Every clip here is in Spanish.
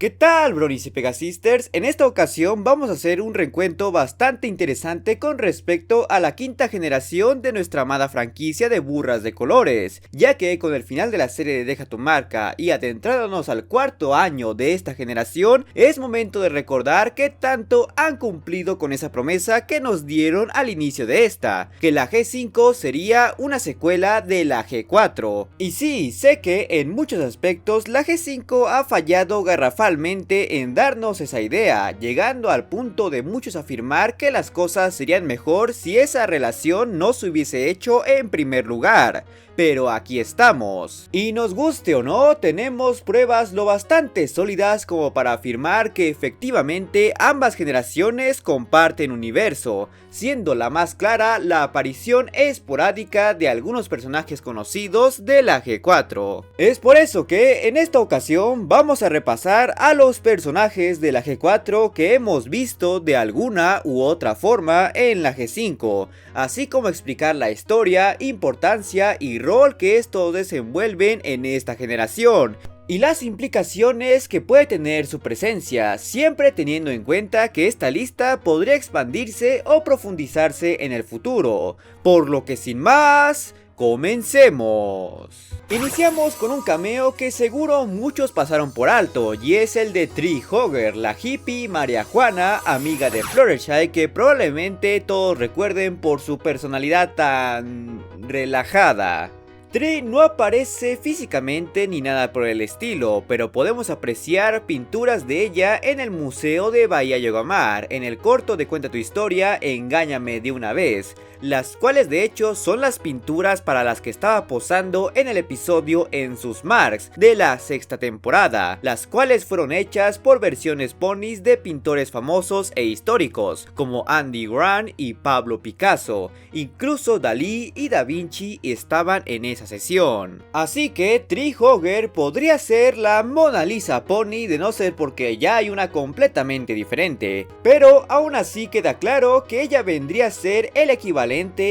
¿Qué tal, Bronis y Pegasisters? En esta ocasión vamos a hacer un recuento bastante interesante con respecto a la quinta generación de nuestra amada franquicia de burras de colores, ya que con el final de la serie de Deja tu marca y adentrándonos al cuarto año de esta generación, es momento de recordar qué tanto han cumplido con esa promesa que nos dieron al inicio de esta, que la G5 sería una secuela de la G4. Y sí, sé que en muchos aspectos la G5 ha fallado garrafalmente en darnos esa idea, llegando al punto de muchos afirmar que las cosas serían mejor si esa relación no se hubiese hecho en primer lugar. Pero aquí estamos. Y nos guste o no, tenemos pruebas lo bastante sólidas como para afirmar que efectivamente ambas generaciones comparten universo, siendo la más clara la aparición esporádica de algunos personajes conocidos de la G4. Es por eso que en esta ocasión vamos a repasar a los personajes de la G4 que hemos visto de alguna u otra forma en la G5, así como explicar la historia, importancia y rol que estos desenvuelven en esta generación y las implicaciones que puede tener su presencia, siempre teniendo en cuenta que esta lista podría expandirse o profundizarse en el futuro, por lo que sin más, comencemos. Iniciamos con un cameo que seguro muchos pasaron por alto, y es el de Tree Hogger, la hippie María Juana, amiga de Fluttershy, que probablemente todos recuerden por su personalidad tan relajada. Tree no aparece físicamente ni nada por el estilo, pero podemos apreciar pinturas de ella en el Museo de Bahía Yogomar, en el corto de Cuenta tu historia, Engáñame de una vez, las cuales de hecho son las pinturas para las que estaba posando en el episodio En sus marks de la sexta temporada, las cuales fueron hechas por versiones ponis de pintores famosos e históricos, como Andy Grant y Pablo Picasso. Incluso Dalí y Da Vinci estaban en esa sesión. Así que Tree Hogger podría ser la Mona Lisa Pony, de no ser porque ya hay una completamente diferente, pero aún así queda claro que ella vendría a ser el equivalente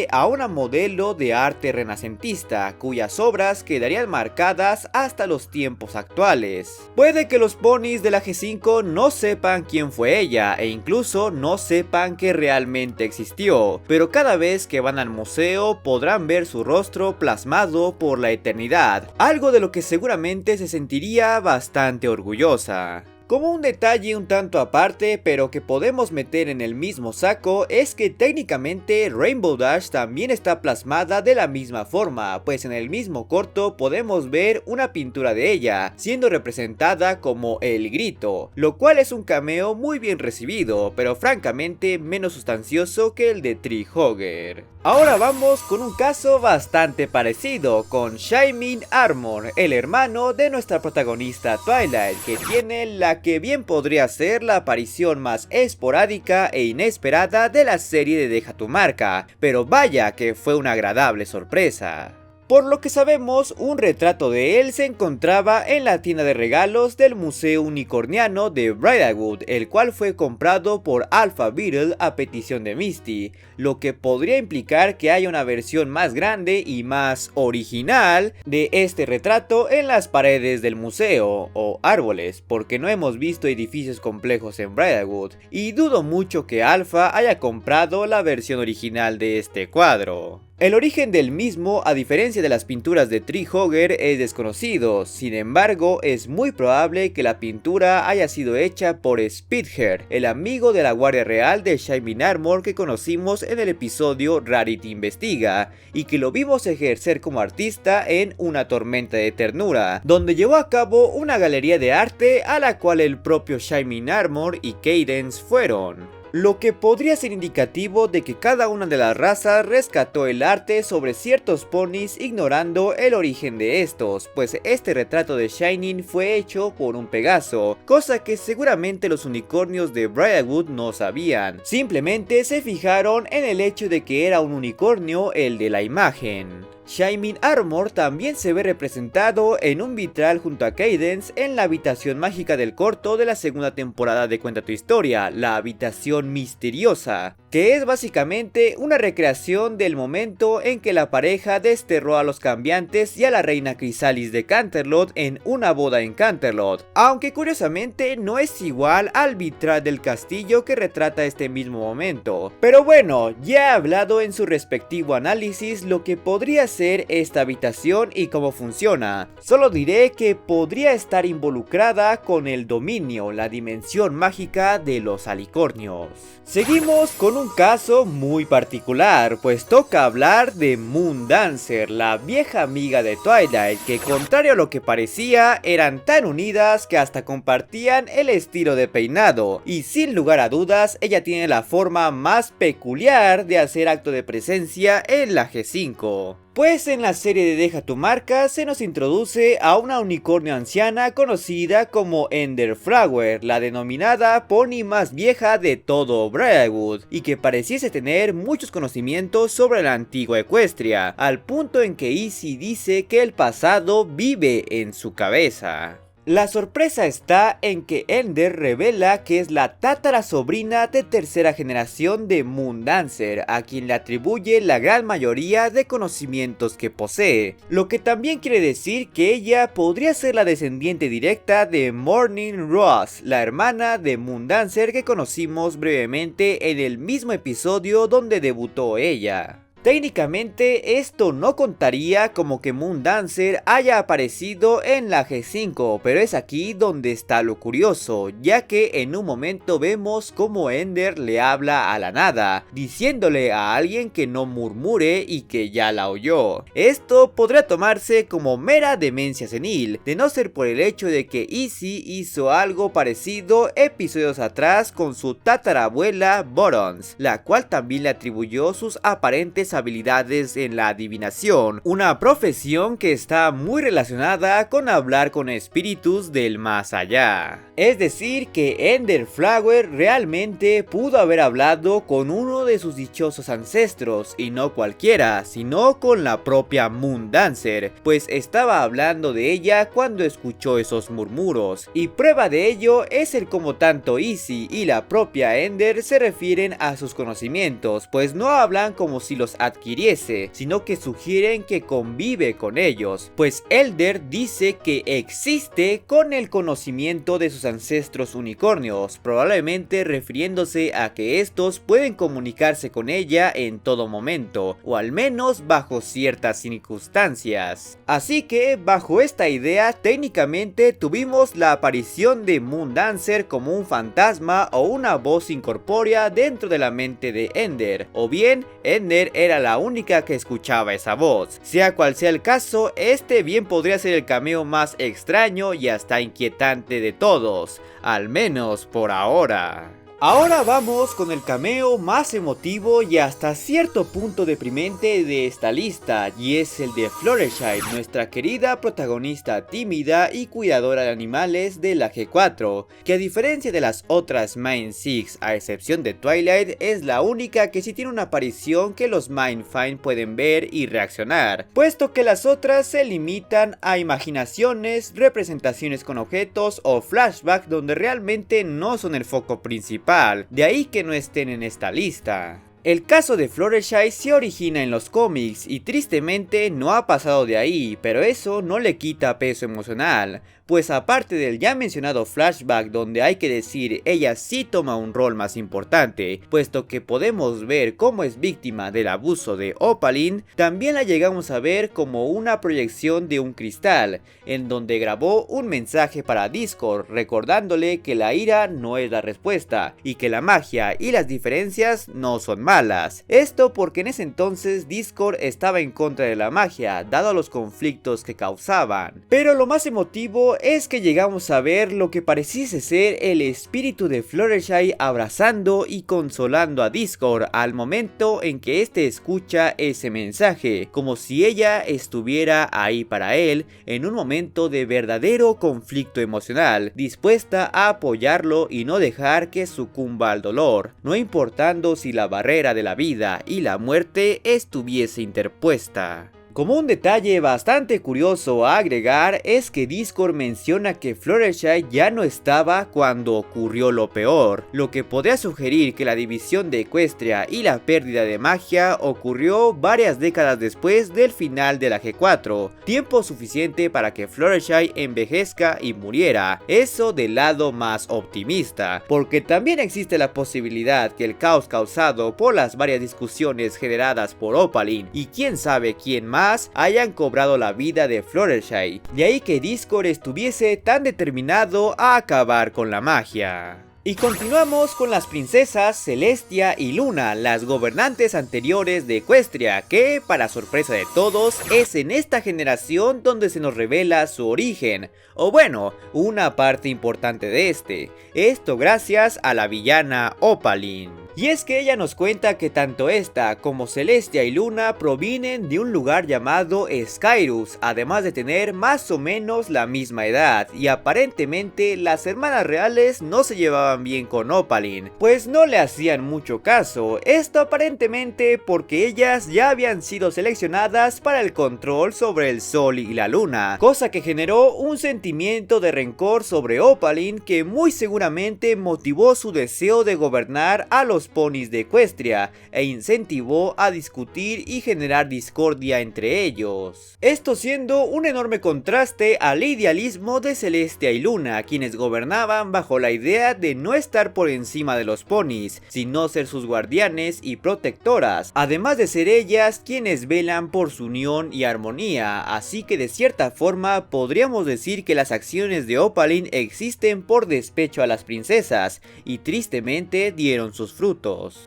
a una modelo de arte renacentista, cuyas obras quedarían marcadas hasta los tiempos actuales. Puede que los ponis de la G5 no sepan quién fue ella e incluso no sepan que realmente existió, pero cada vez que van al museo podrán ver su rostro plasmado por la eternidad, algo de lo que seguramente se sentiría bastante orgullosa. Como un detalle un tanto aparte, pero que podemos meter en el mismo saco, es que técnicamente Rainbow Dash también está plasmada de la misma forma, pues en el mismo corto podemos ver una pintura de ella, siendo representada como El Grito, lo cual es un cameo muy bien recibido, pero francamente menos sustancioso que el de Tree Hogger. Ahora vamos con un caso bastante parecido, con Shaymin Armor, el hermano de nuestra protagonista Twilight, que tiene la que bien podría ser la aparición más esporádica e inesperada de la serie de Deja tu marca, pero vaya que fue una agradable sorpresa. Por lo que sabemos, un retrato de él se encontraba en la tienda de regalos del Museo Unicorniano de Bridlewood, el cual fue comprado por Alpha Beetle a petición de Misty, lo que podría implicar que haya una versión más grande y más original de este retrato en las paredes del museo, o árboles, porque no hemos visto edificios complejos en Bridlewood, y dudo mucho que Alpha haya comprado la versión original de este cuadro. El origen del mismo, a diferencia de las pinturas de Tree Hogger, es desconocido. Sin embargo, es muy probable que la pintura haya sido hecha por Speedhead, el amigo de la Guardia Real de Shaymin Armor que conocimos en el episodio Rarity Investiga, y que lo vimos ejercer como artista en Una tormenta de ternura, donde llevó a cabo una galería de arte a la cual el propio Shaymin Armor y Cadence fueron. Lo que podría ser indicativo de que cada una de las razas rescató el arte sobre ciertos ponis ignorando el origen de estos, pues este retrato de Shining fue hecho por un Pegaso, cosa que seguramente los unicornios de Briarwood no sabían, simplemente se fijaron en el hecho de que era un unicornio el de la imagen. Shining Armor también se ve representado en un vitral junto a Cadence en la habitación mágica del corto de la segunda temporada de Cuenta tu Historia, la habitación misteriosa, que es básicamente una recreación del momento en que la pareja desterró a los cambiantes y a la reina Chrysalis de Canterlot en una boda en Canterlot, aunque curiosamente no es igual al vitral del castillo que retrata este mismo momento. Pero bueno, ya he hablado en su respectivo análisis lo que podría ser esta habitación y cómo funciona. Solo diré que podría estar involucrada con el dominio, la dimensión mágica de los alicornios. Seguimos con un caso muy particular, pues toca hablar de Moondancer, la vieja amiga de Twilight, que contrario a lo que parecía, eran tan unidas que hasta compartían el estilo de peinado, y sin lugar a dudas, ella tiene la forma más peculiar de hacer acto de presencia en la G5. Pues en la serie de Deja tu marca se nos introduce a una unicornio anciana conocida como Ender Flower, la denominada pony más vieja de todo Briarwood, y que pareciese tener muchos conocimientos sobre la antigua Equestria, al punto en que Izzy dice que el pasado vive en su cabeza. La sorpresa está en que Ender revela que es la tatara sobrina de tercera generación de Moondancer, a quien le atribuye la gran mayoría de conocimientos que posee, lo que también quiere decir que ella podría ser la descendiente directa de Morning Rose, la hermana de Moondancer que conocimos brevemente en el mismo episodio donde debutó ella. Técnicamente esto no contaría como que Moondancer haya aparecido en la G5, pero es aquí donde está lo curioso, ya que en un momento vemos como Ender le habla a la nada, diciéndole a alguien que no murmure y que ya la oyó. Esto podría tomarse como mera demencia senil, de no ser por el hecho de que Izzy hizo algo parecido episodios atrás con su tatarabuela Borons, la cual también le atribuyó sus aparentes habilidades en la adivinación, una profesión que está muy relacionada con hablar con espíritus del más allá. Es decir que Ender Flower realmente pudo haber hablado con uno de sus dichosos ancestros, y no cualquiera, sino con la propia Moondancer, pues estaba hablando de ella cuando escuchó esos murmuros, y prueba de ello es el como tanto Izzy y la propia Ender se refieren a sus conocimientos, pues no hablan como si los adquiriese, sino que sugieren que convive con ellos, pues Ender dice que existe con el conocimiento de sus ancestros unicornios, probablemente refiriéndose a que estos pueden comunicarse con ella en todo momento, o al menos bajo ciertas circunstancias. Así que bajo esta idea técnicamente tuvimos la aparición de Moondancer como un fantasma o una voz incorpórea dentro de la mente de Ender, o bien Ender era la única que escuchaba esa voz. Sea cual sea el caso, este bien podría ser el cameo más extraño y hasta inquietante de todos, al menos por ahora. Ahora vamos con el cameo más emotivo y hasta cierto punto deprimente de esta lista, y es el de Fluttershy, nuestra querida protagonista tímida y cuidadora de animales de la G4, que a diferencia de las otras Main Six, a excepción de Twilight, es la única que sí tiene una aparición que los Mindfind pueden ver y reaccionar, puesto que las otras se limitan a imaginaciones, representaciones con objetos o flashback donde realmente no son el foco principal. De ahí que no estén en esta lista. El caso de Fluttershy se origina en los cómics y tristemente no ha pasado de ahí, pero eso no le quita peso emocional, pues aparte del ya mencionado flashback donde hay que decir ella sí toma un rol más importante, puesto que podemos ver cómo es víctima del abuso de Opaline, también la llegamos a ver como una proyección de un cristal, en donde grabó un mensaje para Discord recordándole que la ira no es la respuesta y que la magia y las diferencias no son malas. Esto porque en ese entonces Discord estaba en contra de la magia, dado los conflictos que causaban. Pero lo más emotivo es que llegamos a ver lo que pareciese ser el espíritu de Fluttershy abrazando y consolando a Discord al momento en que este escucha ese mensaje, como si ella estuviera ahí para él en un momento de verdadero conflicto emocional, dispuesta a apoyarlo y no dejar que sucumba al dolor, no importando si la barrera de la vida y la muerte estuviese interpuesta. Como un detalle bastante curioso a agregar es que Discord menciona que Fluttershy ya no estaba cuando ocurrió lo peor, lo que podría sugerir que la división de Equestria y la pérdida de magia ocurrió varias décadas después del final de la G4, tiempo suficiente para que Fluttershy envejezca y muriera, eso del lado más optimista, porque también existe la posibilidad que el caos causado por las varias discusiones generadas por Opaline y quién sabe quién más hayan cobrado la vida de Fluttershy, de ahí que Discord estuviese tan determinado a acabar con la magia. Y continuamos con las princesas Celestia y Luna, las gobernantes anteriores de Equestria, que, para sorpresa de todos, es en esta generación donde se nos revela su origen, o bueno, una parte importante de este, esto gracias a la villana Opaline. Y es que ella nos cuenta que tanto esta como Celestia y Luna provienen de un lugar llamado Skyrus, además de tener más o menos la misma edad, y aparentemente las hermanas reales no se llevaban bien con Opaline, pues no le hacían mucho caso, esto aparentemente porque ellas ya habían sido seleccionadas para el control sobre el sol y la luna, cosa que generó un sentimiento de rencor sobre Opaline que muy seguramente motivó su deseo de gobernar a los ponis de Equestria e incentivó a discutir y generar discordia entre ellos. Esto siendo un enorme contraste al idealismo de Celestia y Luna, quienes gobernaban bajo la idea de no estar por encima de los ponis, sino ser sus guardianes y protectoras, además de ser ellas quienes velan por su unión y armonía, así que de cierta forma podríamos decir que las acciones de Opaline existen por despecho a las princesas, y tristemente dieron sus frutos.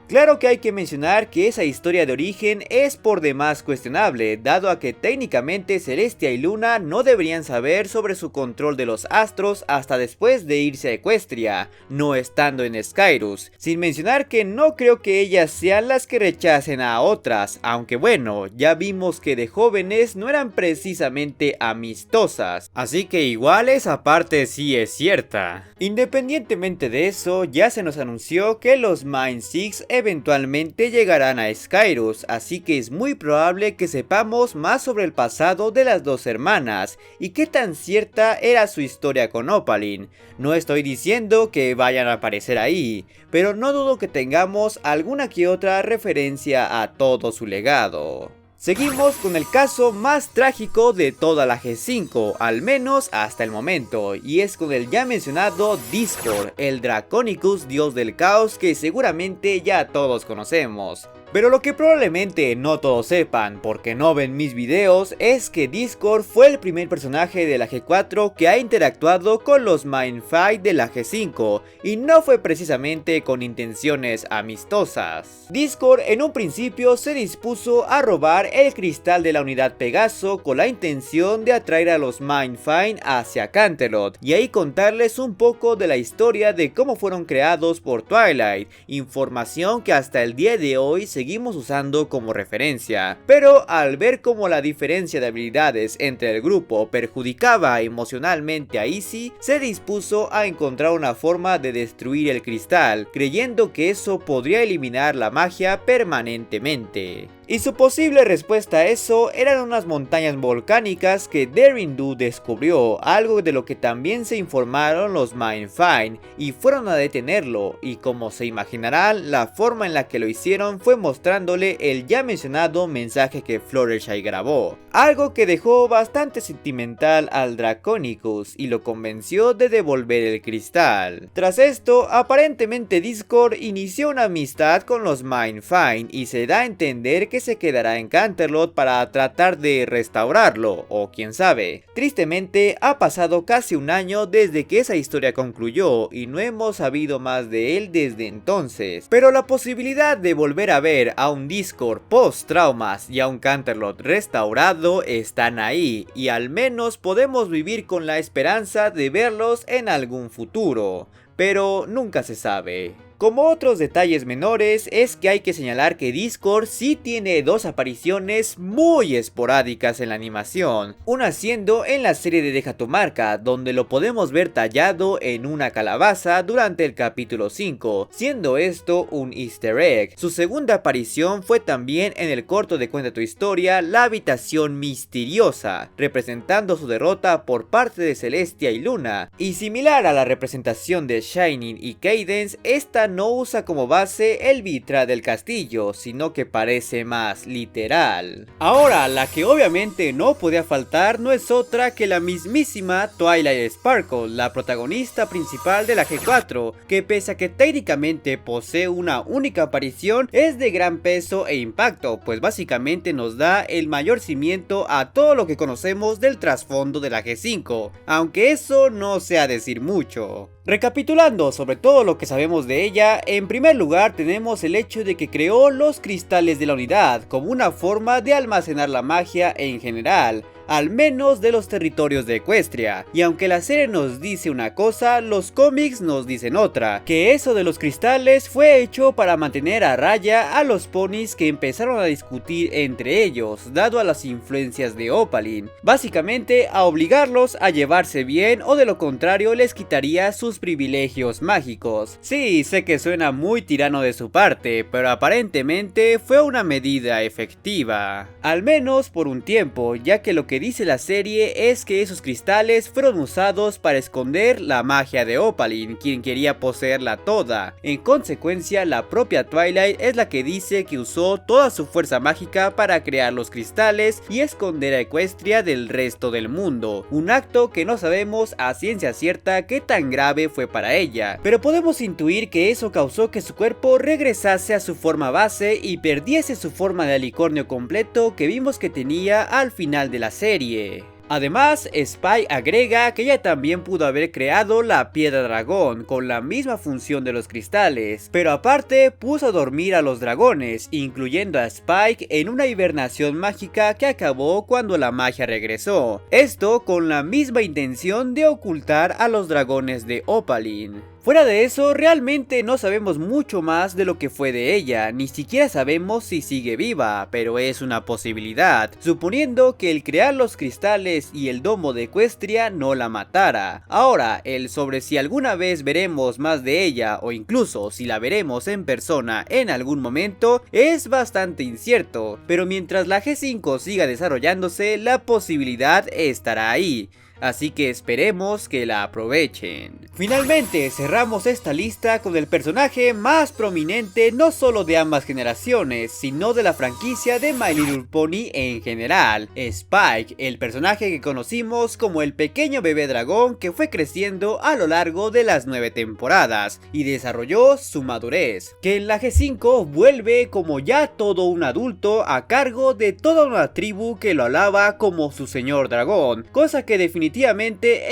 Claro que hay que mencionar que esa historia de origen es por demás cuestionable, dado a que técnicamente Celestia y Luna no deberían saber sobre su control de los astros hasta después de irse a Equestria, no estando en Skyrus, sin mencionar que no creo que ellas sean las que rechacen a otras, aunque bueno, ya vimos que de jóvenes no eran precisamente amistosas, así que igual esa parte sí es cierta. Independientemente de eso, ya se nos anunció que los Mind Six eventualmente llegarán a Skyrus, así que es muy probable que sepamos más sobre el pasado de las dos hermanas y qué tan cierta era su historia con Opaline. No estoy diciendo que vayan a aparecer ahí, pero no dudo que tengamos alguna que otra referencia a todo su legado. Seguimos con el caso más trágico de toda la G5, al menos hasta el momento, y es con el ya mencionado Discord, el Draconicus dios del caos que seguramente ya todos conocemos. Pero lo que probablemente no todos sepan, porque no ven mis videos, es que Discord fue el primer personaje de la G4 que ha interactuado con los Mindfight de la G5, y no fue precisamente con intenciones amistosas. Discord en un principio se dispuso a robar el cristal de la unidad Pegaso con la intención de atraer a los Mindfight hacia Canterlot, y ahí contarles un poco de la historia de cómo fueron creados por Twilight, información que hasta el día de hoy seguimos usando como referencia, pero al ver cómo la diferencia de habilidades entre el grupo perjudicaba emocionalmente a Izzy, se dispuso a encontrar una forma de destruir el cristal, creyendo que eso podría eliminar la magia permanentemente. Y su posible respuesta a eso eran unas montañas volcánicas que Derindu descubrió, algo de lo que también se informaron los Mindfind y fueron a detenerlo, y como se imaginarán, la forma en la que lo hicieron fue mostrándole el ya mencionado mensaje que Fluttershy grabó, algo que dejó bastante sentimental al Draconicus y lo convenció de devolver el cristal. Tras esto, aparentemente Discord inició una amistad con los Mindfind y se da a entender que se quedará en Canterlot para tratar de restaurarlo, o quién sabe. Tristemente ha pasado casi un año desde que esa historia concluyó y no hemos sabido más de él desde entonces, pero la posibilidad de volver a ver a un Discord post traumas y a un Canterlot restaurado están ahí, y al menos podemos vivir con la esperanza de verlos en algún futuro, pero nunca se sabe. Como otros detalles menores es que hay que señalar que Discord sí tiene dos apariciones muy esporádicas en la animación, una siendo en la serie de Deja tu marca, donde lo podemos ver tallado en una calabaza durante el capítulo 5, siendo esto un easter egg. Su segunda aparición fue también en el corto de Cuenta tu historia, La habitación misteriosa, representando su derrota por parte de Celestia y Luna, y similar a la representación de Shining y Cadence, esta no usa como base el vitral del castillo, sino que parece más literal. Ahora, la que obviamente no podía faltar no es otra que la mismísima Twilight Sparkle, la protagonista principal de la G4, que pese a que técnicamente posee una única aparición, es de gran peso e impacto, pues básicamente nos da el mayor cimiento a todo lo que conocemos del trasfondo de la G5, aunque eso no sea decir mucho. Recapitulando sobre todo lo que sabemos de ella, en primer lugar tenemos el hecho de que creó los cristales de la unidad como una forma de almacenar la magia en general, al menos de los territorios de Equestria, y aunque la serie nos dice una cosa, los cómics nos dicen otra, que eso de los cristales fue hecho para mantener a raya a los ponis que empezaron a discutir entre ellos, dado a las influencias de Opaline, básicamente a obligarlos a llevarse bien o de lo contrario les quitaría sus privilegios mágicos. Sí, sé que suena muy tirano de su parte, pero aparentemente fue una medida efectiva, al menos por un tiempo, ya que lo que dice la serie es que esos cristales fueron usados para esconder la magia de Opaline, quien quería poseerla toda. En consecuencia, la propia Twilight es la que dice que usó toda su fuerza mágica para crear los cristales y esconder a Equestria del resto del mundo, un acto que no sabemos a ciencia cierta qué tan grave fue para ella, pero podemos intuir que eso causó que su cuerpo regresase a su forma base y perdiese su forma de alicornio completo que vimos que tenía al final de la serie. Además, Spike agrega que ella también pudo haber creado la piedra dragón con la misma función de los cristales, pero aparte puso a dormir a los dragones, incluyendo a Spike en una hibernación mágica que acabó cuando la magia regresó, esto con la misma intención de ocultar a los dragones de Opaline. Fuera de eso, realmente no sabemos mucho más de lo que fue de ella, ni siquiera sabemos si sigue viva, pero es una posibilidad, suponiendo que el crear los cristales y el domo de Equestria no la matara. Ahora, el sobre si alguna vez veremos más de ella o incluso si la veremos en persona en algún momento es bastante incierto, pero mientras la G5 siga desarrollándose, la posibilidad estará ahí. Así que esperemos que la aprovechen. Finalmente cerramos esta lista con el personaje más prominente no solo de ambas generaciones, sino de la franquicia de My Little Pony en general, Spike, el personaje que conocimos como el pequeño bebé dragón que fue creciendo a lo largo de las 9 temporadas y desarrolló su madurez, que en la G5 vuelve como ya todo un adulto a cargo de toda una tribu que lo alaba como su señor dragón, cosa que definitivamente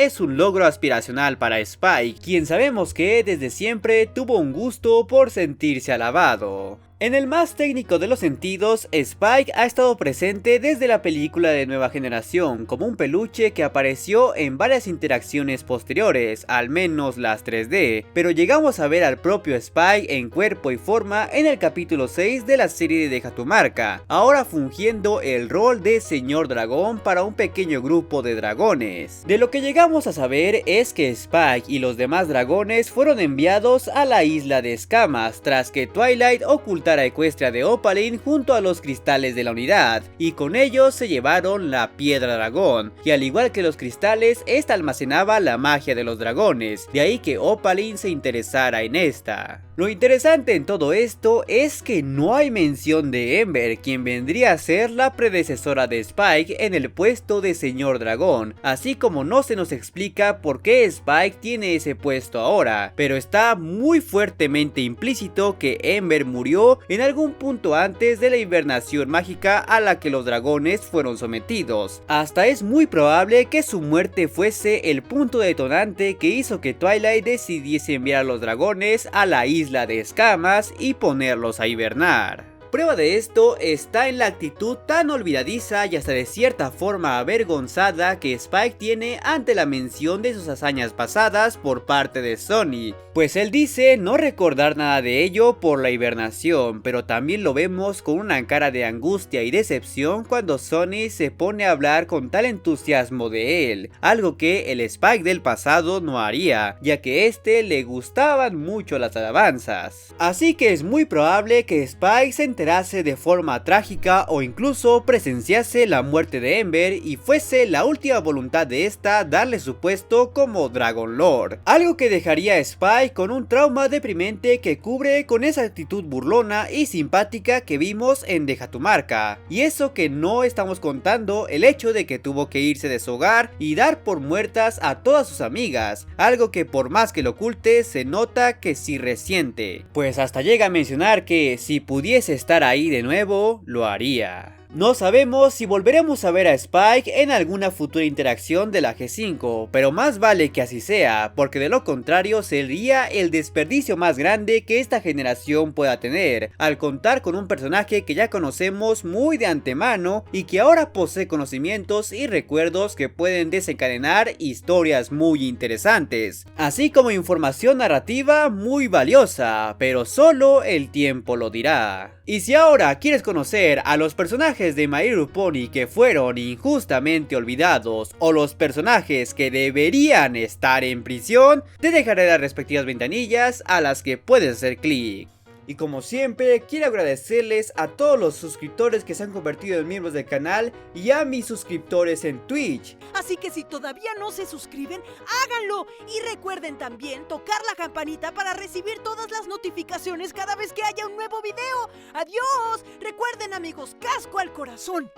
es un logro aspiracional para Spike, quien sabemos que desde siempre tuvo un gusto por sentirse alabado. En el más técnico de los sentidos, Spike ha estado presente desde la película de Nueva Generación como un peluche que apareció en varias interacciones posteriores, al menos las 3D, pero llegamos a ver al propio Spike en cuerpo y forma en el capítulo 6 de la serie de Deja tu marca, ahora fungiendo el rol de Señor Dragón para un pequeño grupo de dragones. De lo que llegamos a saber es que Spike y los demás dragones fueron enviados a la isla de Escamas tras que Twilight ocultara a Equestria de Opaline junto a los cristales de la unidad, y con ellos se llevaron la piedra dragón, y al igual que los cristales, esta almacenaba la magia de los dragones, de ahí que Opaline se interesara en esta. Lo interesante en todo esto es que no hay mención de Ember, quien vendría a ser la predecesora de Spike en el puesto de Señor Dragón, así como no se nos explica por qué Spike tiene ese puesto ahora, pero está muy fuertemente implícito que Ember murió en algún punto antes de la hibernación mágica a la que los dragones fueron sometidos. Hasta es muy probable que su muerte fuese el punto detonante que hizo que Twilight decidiese enviar a los dragones a la isla de Escamas y ponerlos a hibernar. Prueba de esto está en la actitud tan olvidadiza y hasta de cierta forma avergonzada que Spike tiene ante la mención de sus hazañas pasadas por parte de Sonny, pues él dice no recordar nada de ello por la hibernación, pero también lo vemos con una cara de angustia y decepción cuando Sonny se pone a hablar con tal entusiasmo de él, algo que el Spike del pasado no haría, ya que este le gustaban mucho las alabanzas. Así que es muy probable que Spike se enterase de forma trágica o incluso presenciase la muerte de Ember y fuese la última voluntad de esta darle su puesto como Dragon Lord, algo que dejaría a Spike con un trauma deprimente que cubre con esa actitud burlona y simpática que vimos en Deja tu marca, y eso que no estamos contando el hecho de que tuvo que irse de su hogar y dar por muertas a todas sus amigas, algo que por más que lo oculte se nota que sí resiente, pues hasta llega a mencionar que si pudiese estar ahí de nuevo, lo haría. No sabemos si volveremos a ver a Spike en alguna futura interacción de la G5, pero más vale que así sea, porque de lo contrario sería el desperdicio más grande que esta generación pueda tener, al contar con un personaje que ya conocemos muy de antemano y que ahora posee conocimientos y recuerdos que pueden desencadenar historias muy interesantes, así como información narrativa muy valiosa, pero solo el tiempo lo dirá. Y si ahora quieres conocer a los personajes de My Hero Pony que fueron injustamente olvidados o los personajes que deberían estar en prisión, te dejaré las respectivas ventanillas a las que puedes hacer clic. Y como siempre, quiero agradecerles a todos los suscriptores que se han convertido en miembros del canal y a mis suscriptores en Twitch. Así que si todavía no se suscriben, háganlo. Y recuerden también tocar la campanita para recibir todas las notificaciones cada vez que haya un nuevo video. ¡Adiós! Recuerden, amigos, casco al corazón.